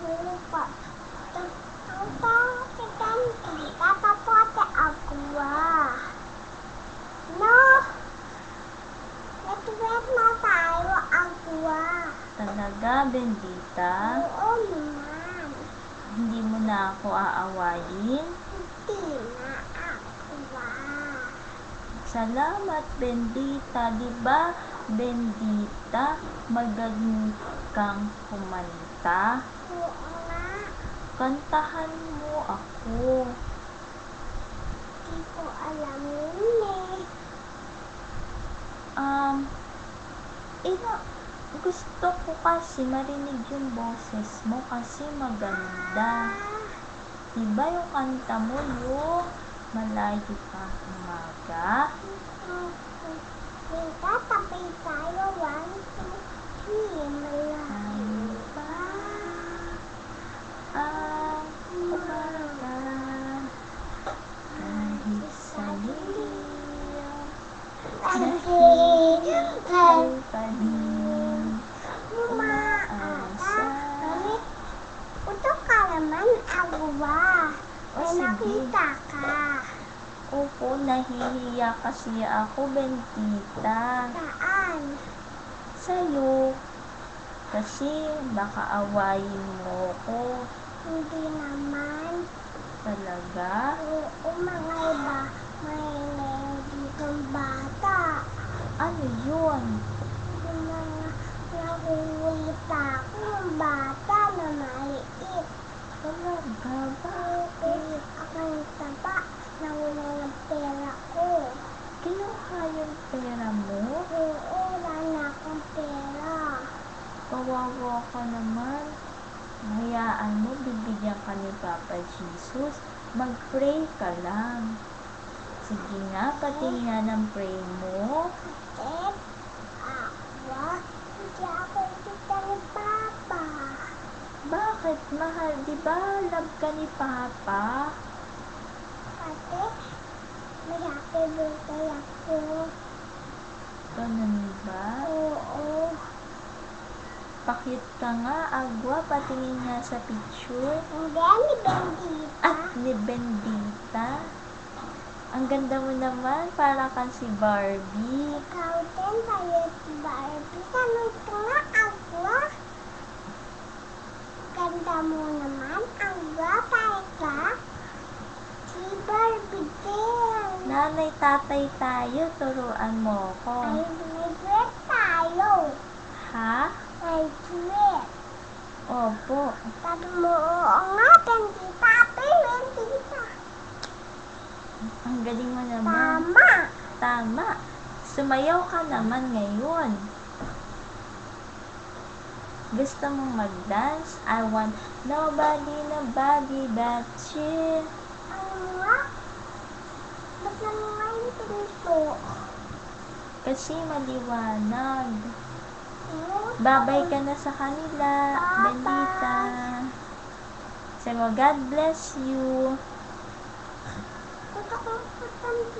lupa. Tatapote agua. No, nag-wet na tayo agua. Talaga, Bendita? Oo naman. Hindi mo na ako aawayin? Hindi na agua. Salamat, Bendita. Diba, Bendita, magaling kang kumanta? Oo nga. Kantahan mo ako. Di ko alam yun eh. Gusto ko kasi marinig yung boses mo kasi maganda. Diba yung kanta mo yung malayo pa umaga? Tatapay tayo. 1, 2, 3. Malayo pa. Ang umaga kahit sa lilim ay panin umaasa. Utok ka naman, agwa. May sige. nakita ka. Opo, nahihiya kasi ako, Bendita. Saan? Sa'yo. Kasi baka awayin mo ko. Hindi naman. Talaga? Oo, mga iba. May ditong bata. Ano yun? Yung mga nahuhuli pa ako ng bata na maliit. Talaga ba? Oo, ako yung taba. Nawala ng pera ko. Kinuha yung pera mo? Oo, wala na akong pera. Kawawa ka naman. Hayaan mo, bibigyan ka ni Papa Jesus. Mag-pray ka lang. Sige nga, patingin nga ng pray mo. Bakit? Awa, hindi ako kita ni Papa. Bakit, mahal? Diba love ka ni Papa? Kasi may happy birthday ako. Ganun ba? Oo. Pakit ka nga, Agwa. Patingin nga sa picture. Hindi, ni Bendita. Ni Bendita. Ang ganda mo naman, para kang si Barbie. Ikaw din, tayo si Barbie. Tanong ko nga, Agwa. Ganda mo naman, Agwa. Tayo ka. Si Barbie din. Nanay, tatay tayo. Turuan mo ko. Ay, may dress tayo. Ha? May dress. Opo. Sabi mo, oo nga, Bendita. Bendita. Ang galing mo naman. Tama. Tama. Sumayaw ka naman ngayon. Gusto mong mag-dance? I want nobody but you. Ano nga? Ba't naman yung pinito? Kasi maliwanag. Oo, Babay ka na sa kanila, Bye-bye. Bendita. Sabi mo, God bless you. Gusto kong